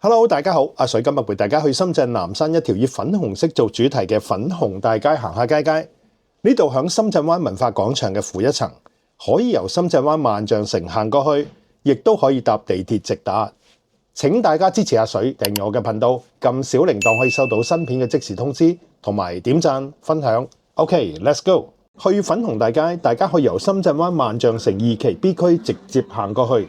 Hello，大家好，阿水今日陪大家去深圳南山一條以粉紅色做主題嘅粉紅大街行下街。呢度響深圳灣文化廣場嘅負一層，可以由深圳灣萬象城行過去，亦都可以搭地鐵直達。請大家支持阿水，訂閱我嘅頻道，撳小鈴鐺可以收到新片嘅即時通知，同埋點讚分享。OK，let's go。去粉紅大街，大家可以由深圳灣萬象城2期 B 區直接行過去。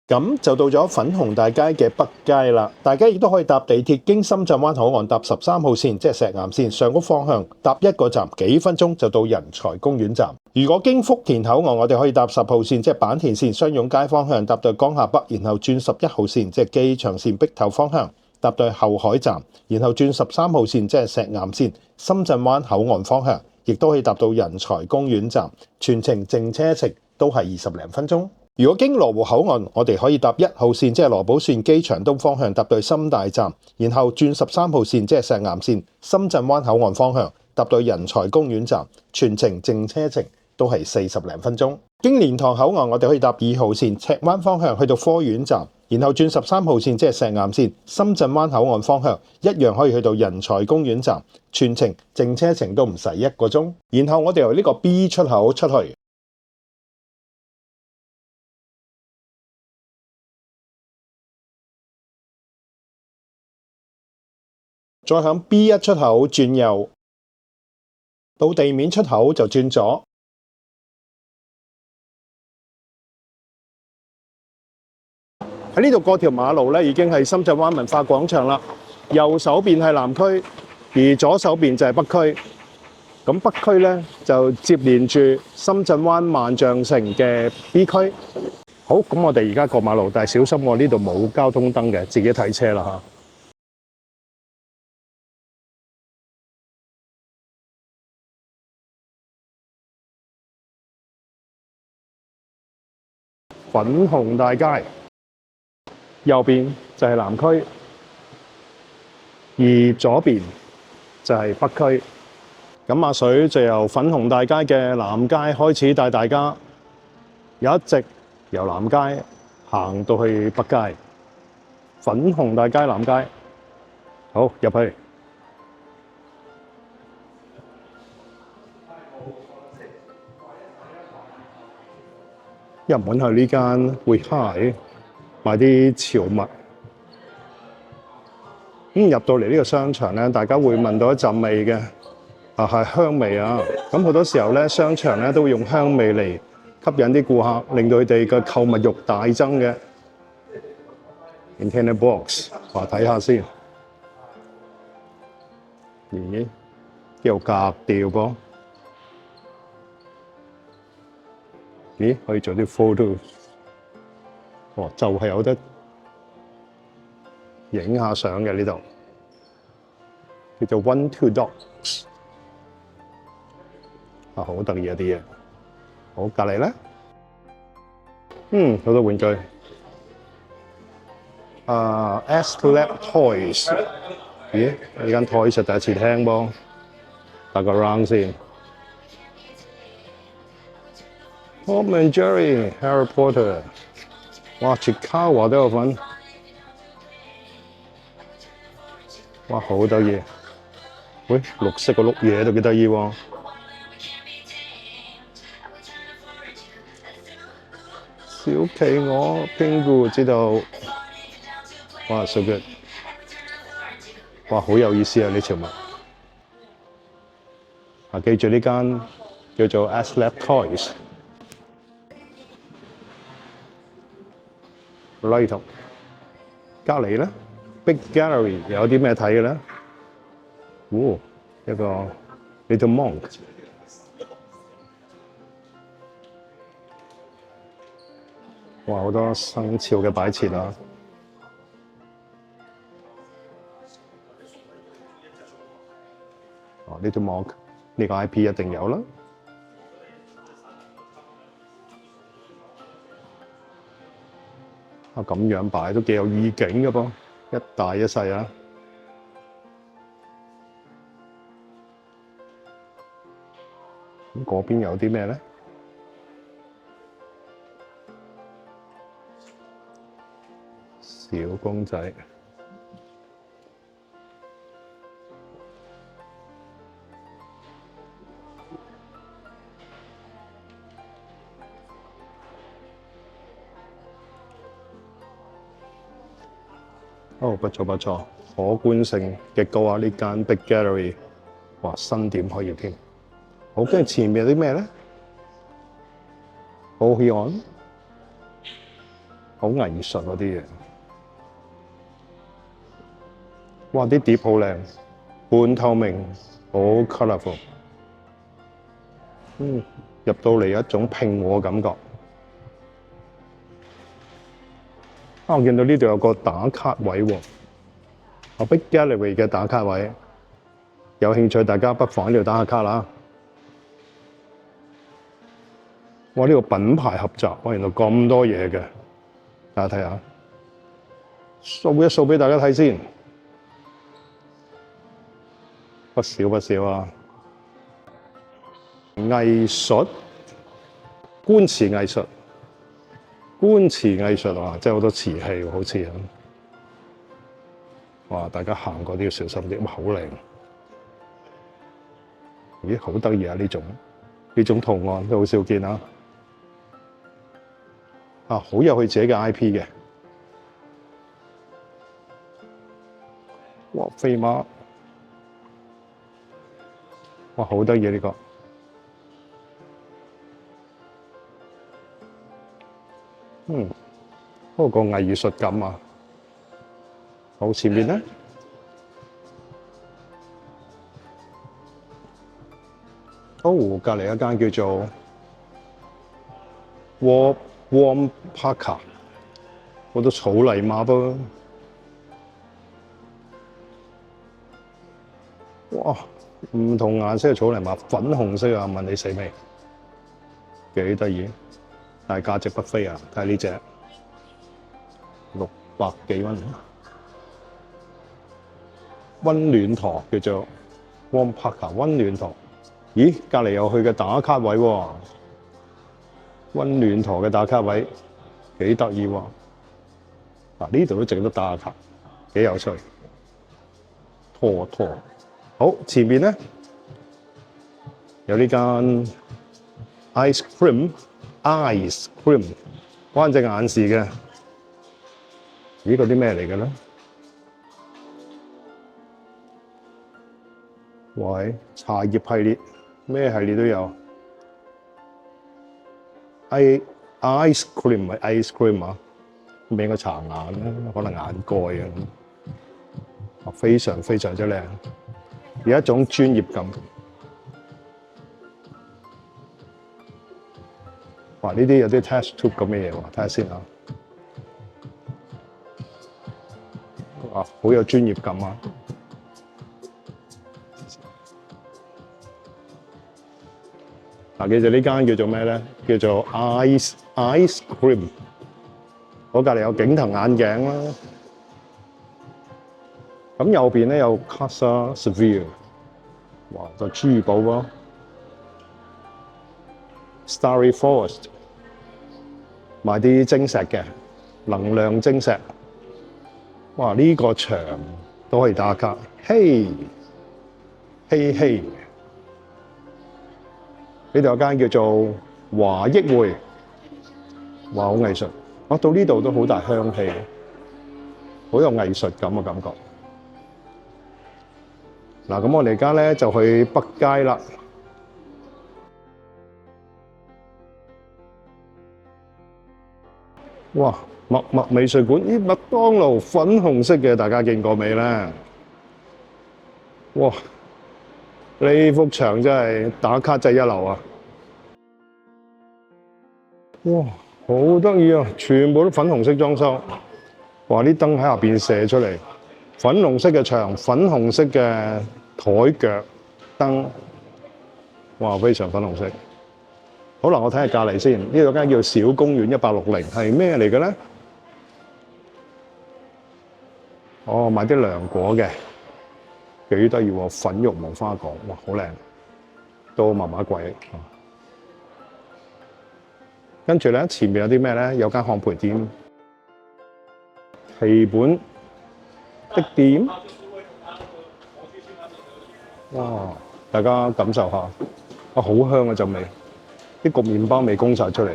咁就到咗粉紅大街嘅北街啦，大家亦都可以搭地鐵經深圳灣口岸搭13號線，即係石岩線上谷方向，搭1個站幾分鐘就到人才公園站。如果經福田口岸，我哋可以搭10號線，即係坂田線雙湧街方向，搭到江夏北，然後轉11號線，即係機場線碧頭方向，搭到後海站，然後轉13號線，即係石岩線深圳灣口岸方向，亦都可以搭到人才公園站，全程淨車程都係20零分鐘。如果經羅湖口岸，我哋可以搭1號線，即係羅寶線機場東方向，搭到深大站，然後轉13號線，即係石岩線深圳灣口岸方向，搭到人才公園站，全程淨車程都係40零分鐘。經蓮塘口岸，我哋可以搭2號線赤灣方向去到科苑站，然後轉13號線，即係石岩線深圳灣口岸方向，一樣可以去到人才公園站，全程淨車程都唔使1個鐘。然後我哋由呢個 B 出口出去。再響 B1 出口轉右，到地面出口就轉左。喺呢度過條馬路咧，已經係深圳灣文化廣場啦。右手邊係南區，而左手邊就係北區。咁北區咧就接連住深圳灣萬象城嘅 B 區。好，咁我哋而家過馬路，但係小心喎，呢度冇交通燈嘅，自己睇車啦嚇。粉紅大街右邊就係南區，而左邊就係北區。咁阿水就由粉紅大街嘅南街開始帶大家一直由南街行到去北街。粉紅大街南街，好，入去。入門去呢間會嗨買啲潮物。入到嚟呢個商場咧，大家會聞到一陣味嘅，係香味啊！咁好多時候咧，商場咧都會用香味嚟吸引啲顧客，令到佢哋嘅購物慾大增嘅。Container box， 話睇下先。咦，幾有格調噃？咦，可以做啲 photo。哦，就係有得影下相嘅呢度，叫做 One Two Dogs。好得意一啲嘢。好，隔離咧，好多玩具。Aslab Toys。咦，呢間 Toys 第一次聽噃，打個 round 先。Tom and Jerry、Harry Potter。哇，Chiikawa 都有份。哇，好得意！喂，綠色個碌嘢都幾得意喎。小企鵝Pingu知道，哇 ，so good！ 哇，好有意思啊！呢條物。記住呢間叫做 Aslab Toys。呢度隔離咧 ，Big Gallery 有啲咩睇嘅咧？一個 Little Monk。哇！好多生肖嘅擺設啊！Little Monk 呢個 IP 一定有啦。咁樣擺都幾有意境嘅噃，一大一細啊！咁嗰邊有啲咩咧？小公仔。哦，不錯不錯，可觀性極高啊！呢間 Big Gallery， 哇，新店開業添。好，跟住前面有啲咩咧？好喜愛，好藝術嗰啲嘢。哇！啲碟好靚，半透明，好 colourful。入到嚟有一種拼和感覺。我見到呢度有個打卡位喎，Big Gallery 嘅打卡位，有興趣大家不妨喺呢度打下卡啦。哇！呢個品牌合集，哇，原來咁多嘢嘅，大家睇下，掃一掃俾大家睇先，不少不少啊！藝術，觀瓷藝術。觀瓷藝術啊，真係好多瓷器喎，好似啊！哇，大家行過都要小心啲，哇，好靚！咦，好得意啊！呢種圖案都好少見啊！啊，好有佢自己嘅 IP 嘅。哇，飛馬，哇，好得意啊！呢個。嗰個藝術感啊！好，前面咧，隔離一間叫做 Warm Parker， 好多草泥馬噃。哇！唔同顏色嘅草泥馬，粉紅色啊，問你死未？幾得意！但係價值不菲啊！睇下呢隻600幾蚊，温暖陀叫做 Warm Parker 温暖陀。咦，隔離有佢嘅打卡位喎，温暖陀嘅打卡位幾得意喎！嗱，呢度都值得打下卡，幾有趣。拖，好，前面咧有呢間 ice cream， 關隻眼事嘅。咦，嗰啲咩嚟嘅咧？喂，茶葉系列，咩系列都有。ice cream 唔係 ice cream 啊，俾個茶眼啦，可能眼蓋啊咁。非常非常之靚，有一種專業感。哇！呢啲有啲 test tube 咁嘅嘢喎，睇下先啊。哇！好有專業感啊！嗱，記住呢間叫做咩咧？叫做 ice cream。我隔離有景騰眼鏡啦。咁右邊咧有 Casa Seville， 哇，個珠寶喎 ，Starry Forest， 賣啲晶石嘅，能量晶石。哇！呢個牆都可以打卡，嘿，呢度有間叫做華益匯，哇，好藝術。到呢度都好大香氣，好有藝術感嘅感覺。嗱，咁我哋而家咧就去北街啦。哇！默默美術館，咦，麥當勞粉紅色嘅，大家見過未咧？哇！呢幅牆真係打卡真係一流啊！哇，好得意啊！全部都粉紅色裝修，哇！啲燈喺下邊射出嚟，粉紅色嘅牆，粉紅色嘅台腳燈，哇！非常粉紅色。好啦，我睇下隔離先，呢度有間叫小公園1860，係咩嚟嘅咧？哦，賣啲涼果嘅，幾得意喎！粉肉無花果，哇，好靚，都麻麻貴。跟住咧，前面有啲咩咧？有間烘焙店，皮本的店，哇！大家感受下，好香啊陣味，啲焗麵包味供晒出嚟。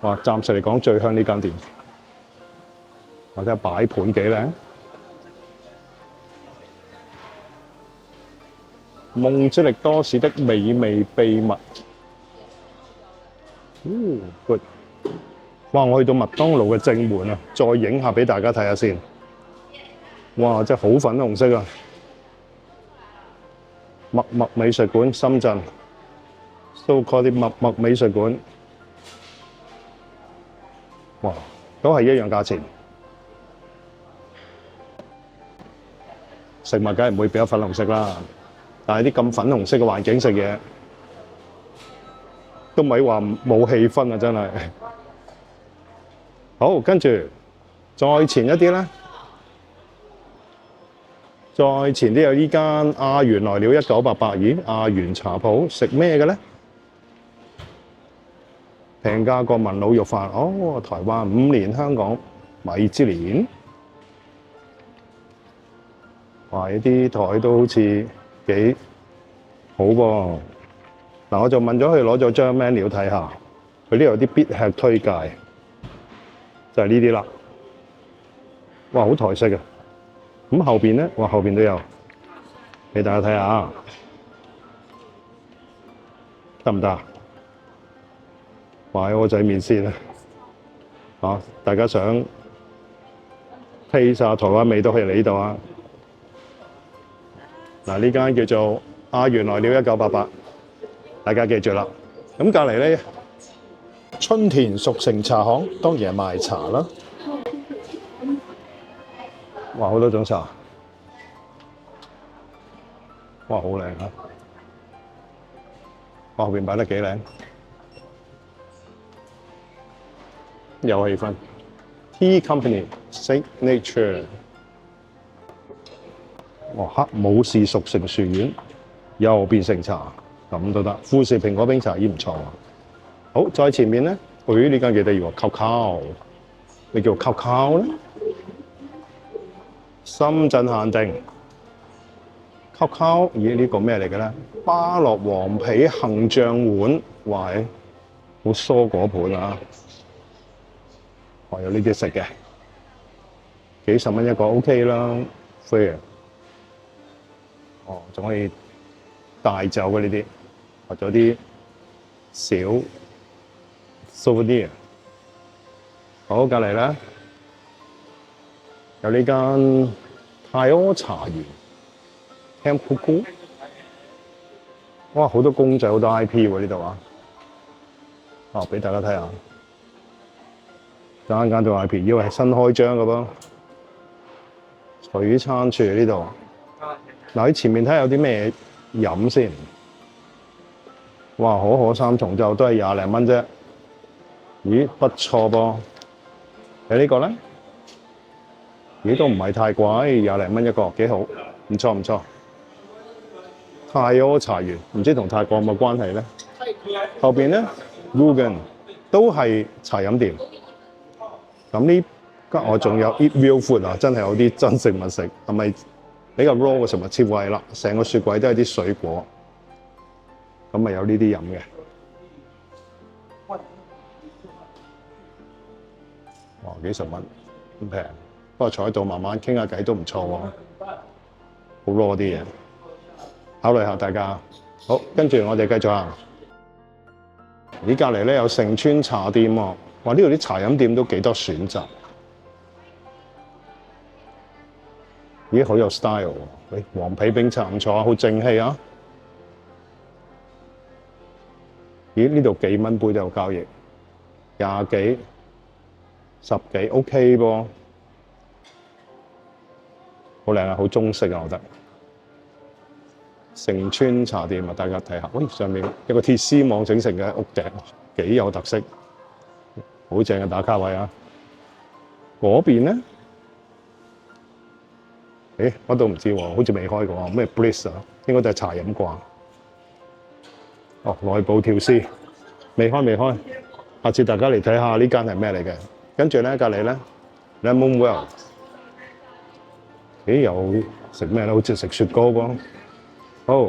哇！暫時嚟講最香呢間店，或者擺盤幾靚。夢之力多士的美味秘密。good！ 哇！我去到麥當勞嘅正門啊，再影下俾大家睇下先。哇！真係好粉紅色啊！麥麥美術館，深圳 ，so called 啲麥麥美術館。哇！都係一樣價錢。食物梗係唔會比較粉紅色啦，但係啲咁粉紅色嘅環境食嘢，都咪話冇氣氛啊！真係。好，跟住再前一啲咧，再前啲有呢間阿元來了1988，咦？阿元茶鋪食咩嘅咧？平價國民滷肉飯，哦，台灣5年香港米芝蓮。哇！呢啲台都好似幾好噃。嗱，我就問咗佢攞咗張 menu 睇下，佢呢度有啲必吃推介，就係呢啲啦。哇！好台式啊！咁後邊咧，哇，後邊都有，俾大家睇下，得唔得？哇！蚵仔麵線啊！大家想 taste 下台灣味都可以嚟呢度啊！嗱，呢間叫做阿元來了1988，大家記住啦。咁隔離咧，春田熟成茶行當然係賣茶啦。哇！好多種茶，哇！好靚啊！哇！後邊擺得幾靚，有氣氛。Tea Company Signature， 哇！黑武士熟成薯丸又變成茶，咁都得。富士蘋果冰茶已唔錯喎。好，再前面咧，呢間幾得意喎，Coco，你叫 Coco 咧？深圳限定 Coco， 咦？呢個咩嚟嘅咧？巴樂黃皮杏醬碗，哇！好蔬果盤啊！哇！有呢啲食嘅，幾十蚊一個 OK 啦 ，fair。哦，仲可以帶走嘅呢啲，或者啲小 souvenir。好，隔離咧有呢間泰柯茶園 Tempuku， 哇！好多公仔，好多 IP 喎呢度啊！啊，俾大家睇下，間都 IP， 以為係新開張嘅噃。璀璨處呢度，嗱喺前面睇下有啲咩飲先。哇！可可三重奏都係20零蚊啫。咦，不錯噃。有呢個咧，咦都唔係太貴，20零蚊一個，幾好，唔錯唔錯。泰柯茶園，唔知同泰國有冇關係咧？後邊咧 Rugen 都係茶飲店。咁呢間我仲有 Eat Real Food 啊，真係有啲真食物食，係咪比較 raw 嘅食物切位啦？成個雪櫃都係啲水果，咁咪有呢啲飲嘅。哇！幾十蚊咁平，不過坐喺度慢慢傾下偈都唔錯喎，好 raw 啲嘢，考慮下大家。好，跟住我哋繼續行。呢隔離咧有盛川茶店喎，哇！呢度啲茶飲店都幾多選擇。咦，好有 style 喎！喂，黃皮冰茶唔錯啊，好正氣啊！咦，呢度幾蚊杯都有交易，20幾、10幾 OK 噃，好靚啊，好中式啊，我覺得。盛川茶店啊，大家睇下，喂，上面一個鐵絲網整成嘅屋頂，幾有特色，好正嘅打卡位啊！嗰邊咧？誒，我都唔知喎，好似未開過，咩 Bliss 啊？應該都係茶飲啩。哦，內部調試，未開。下次大家嚟睇下呢間係咩嚟嘅。跟住咧，隔離咧 Lemon Well。咦，又食咩咧？好似食雪糕咁。好，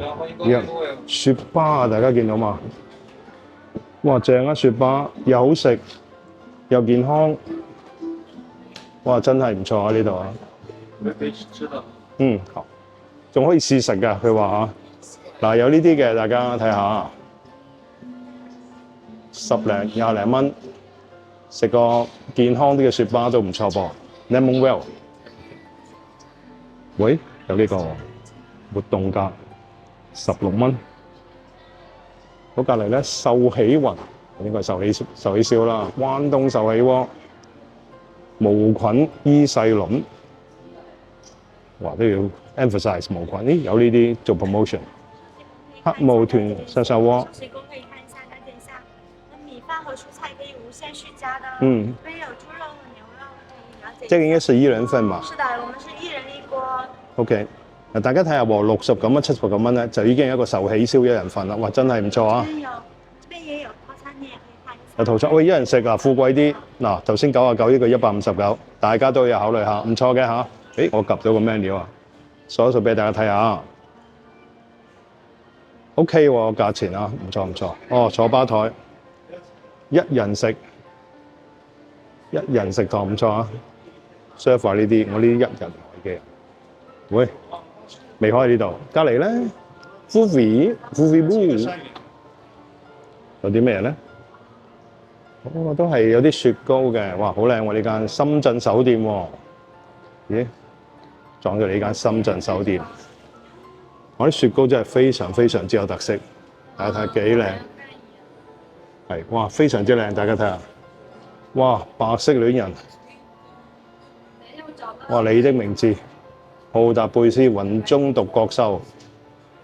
雪巴啊，大家見到嘛？哇，正啊！雪巴又好食又健康，哇，真係唔錯啊！呢度啊，好，仲可以試食㗎。佢話嚇，嗱有呢啲嘅，大家睇下，10零20零蚊，食個健康啲嘅雪巴都唔錯噃。Lemon Well， 喂，有呢個活動價16蚊。好，隔離咧壽喜雲，應該係壽喜燒啦。關東壽喜鍋、無菌伊勢輪，哇都要 emphasize 無菌。咦，有呢啲做 promotion。黑毛豚涮涮鍋。水果可以看一下，大點下。那米飯和蔬菜可以無限續加的。可以有豬肉和牛肉，可以了解。這個應該是1人份嘛？是的，我們是1人1鍋。OK。嗱，大家睇下喎，69蚊、79蚊咧，就已經有一個壽喜燒1人份啦，哇，真係唔錯啊！這邊也有套餐，你也可以看一下。有套餐，喂，1人食啊，富貴啲。嗱，頭先99，呢個159，大家都要考慮下，唔錯嘅嚇。誒，我 𥄫 到個 menu 啊，數一數俾大家睇下。OK 喎，價錢啊，唔錯唔錯。哦，坐吧台，1人食堂唔錯啊。serve 呢啲，我呢啲1人台嘅。喂。未開呢度，隔離咧 Fufi Boo 有啲咩咧？哦，都係有啲雪糕嘅，哇，好靚喎！呢間深圳手店喎，咦，撞咗你呢間深圳手店，我啲雪糕真係非常非常之有特色，大家睇下幾靚，係哇，非常之靚，大家睇下，哇，白色戀人，哇，你的名字。奧達貝斯雲中獨角獸，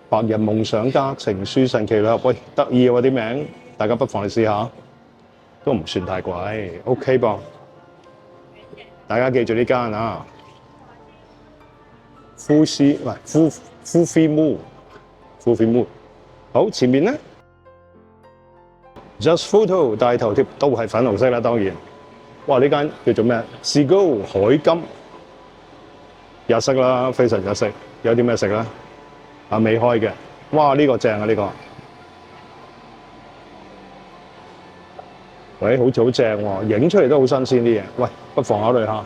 白日夢想家，情書神奇女俠，喂，得意喎啲名，大家不妨嚟試下，都唔算太貴 ，OK 噃。大家記住呢間啊，Fufi Moo，好，前面咧 Just Photo 大頭貼都係粉紅色啦，當然，哇呢間叫做咩 ？Seagull 海金。日式啦，非常日式。有啲咩食咧？啊，未開嘅。哇，呢個正啊！呢個，喂，好似好正喎，影出嚟都好新鮮啲嘢。喂，不妨考慮下。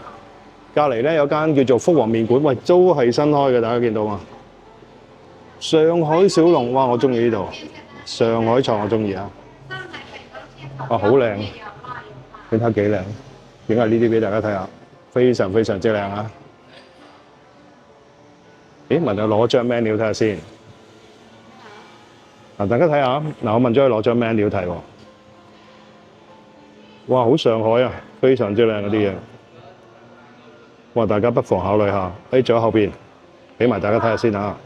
隔離咧有間叫做福王麵館，喂，都係新開嘅，大家見到嘛？上海小龍，哇，我中意呢度。上海菜我中意啊。哇，好靚！你睇幾靚？影下呢啲俾大家睇下，非常非常之靚啊！咦，問佢攞張 menu 睇下先。嗱，大家睇下，嗱，我問咗佢攞張 menu 睇喎。哇，好上海啊，非常之靚嗰啲嘢。哇，大家不妨考慮下。誒，仲有後邊，俾埋大家睇下先嚇。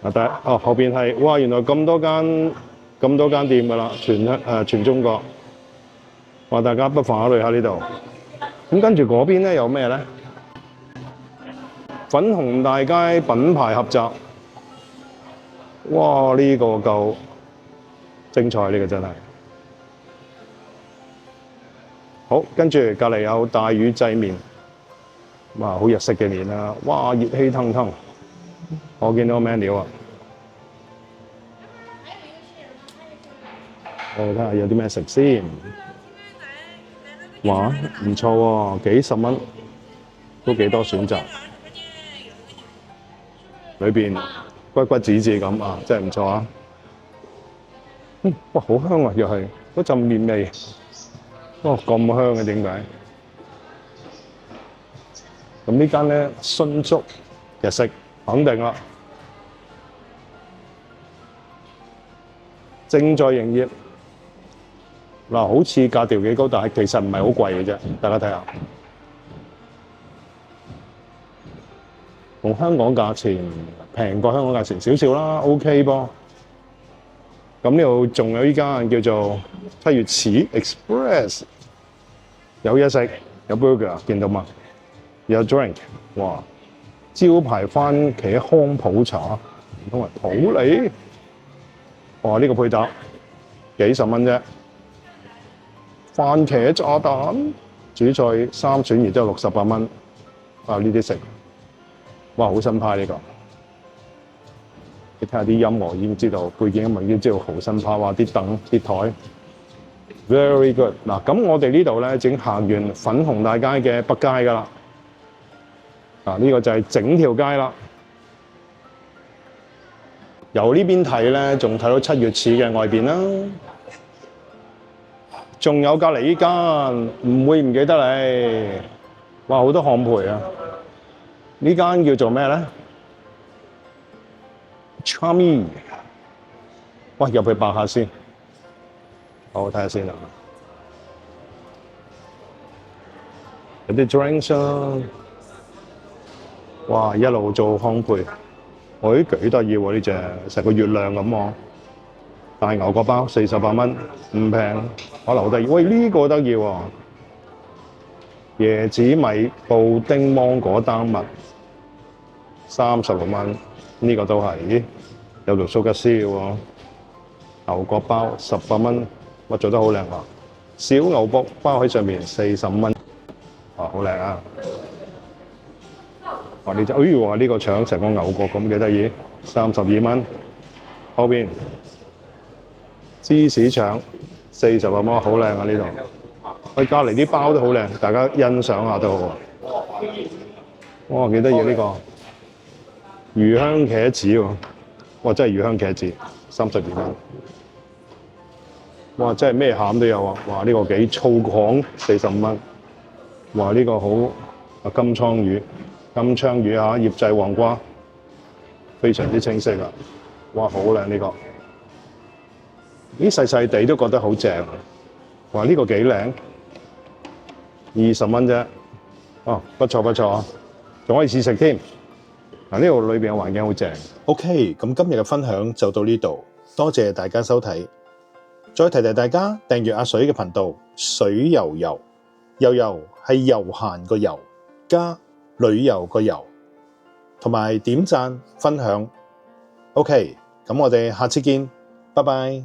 嗱，後邊係，哇，原來咁多間店㗎啦，全中國。哇，大家不妨考慮下呢度。咁跟住嗰邊咧有咩咧？粉紅大街品牌合集，哇！呢個夠精彩，呢個真係好。跟住隔離有大禹製麵，哇！好日式嘅麵啊，哇！熱氣騰騰，我見到個 menu 啊，我睇下有啲咩食先。哇！唔錯喎，幾十蚊都幾多選擇。裏邊骨骨子子咁啊，真係唔錯啊！哇，好香啊，又係嗰陣麵味，哦咁香嘅點解？咁呢間咧迅速日式肯定啦，正在營業。嗱，好似價調幾高，但係其實唔係好貴嘅啫，大家睇下。同香港價錢平過香港價錢少少啦 ，OK 噃。咁呢度仲有依間叫做七月始 Express， 有嘢食，有 burger， 見到嘛？有 drink， 哇！招牌番茄康普茶，唔通係普洱？哇！呢個配搭幾十蚊啫，番茄炸彈，主菜3選，然之後68蚊。啊！呢啲食，哇！好新派呢個。你睇下啲音樂已經知道，背景音樂已經知道好新派。哇！啲凳、啲台 ，very good。嗱，咁我哋呢度咧，整行完粉紅大街嘅北街噶啦。啊！呢個就係整條街啦。由呢邊睇咧，仲睇到7月市嘅外邊啦。仲有隔離呢間，唔會唔記得你。哇！好多烘焙啊！呢間叫做咩咧 ？Charmy。哇！入去爆下先。好，睇下先啦。有啲 drinks 啊。哇！一路做烘焙。咦，幾得意喎！呢隻成個月亮咁喎。大牛角包48蚊，唔平，可能好得意。喂，呢個得意喎！椰子米布丁芒果丹麥36蚊，呢個都係，咦，有條蘇吉斯嘅喎。牛角包18蚊，哇，做得好靚喎！小牛卜包喺上面45蚊，哇，好靚啊！哇，呢隻，哎呀，呢個腸成個牛角咁幾得意，32蚊。後邊芝士腸40蚊，好靚啊！呢度。佢隔離啲包都好靚，大家欣賞下都好。哇，幾得意呢個魚香茄子喎！哇，真係魚香茄子，32蚊。哇，真係咩餡都有啊！哇，呢個幾粗獷，45蚊。哇，呢個好啊，金槍魚嚇，醃製黃瓜，非常之清晰啊！哇，好靚呢個。咦，細細地都覺得好正。哇，呢個幾靚。20蚊啫，哦，不錯不錯，仲可以試食添。嗱，呢度裏邊嘅環境好正。OK，咁今日嘅分享就到呢度，多謝大家收睇。再提提大家訂閱阿水嘅頻道，水游游，游游係悠閒個游，加旅遊個遊，同埋點讚分享。OK，咁我哋下次見，拜拜。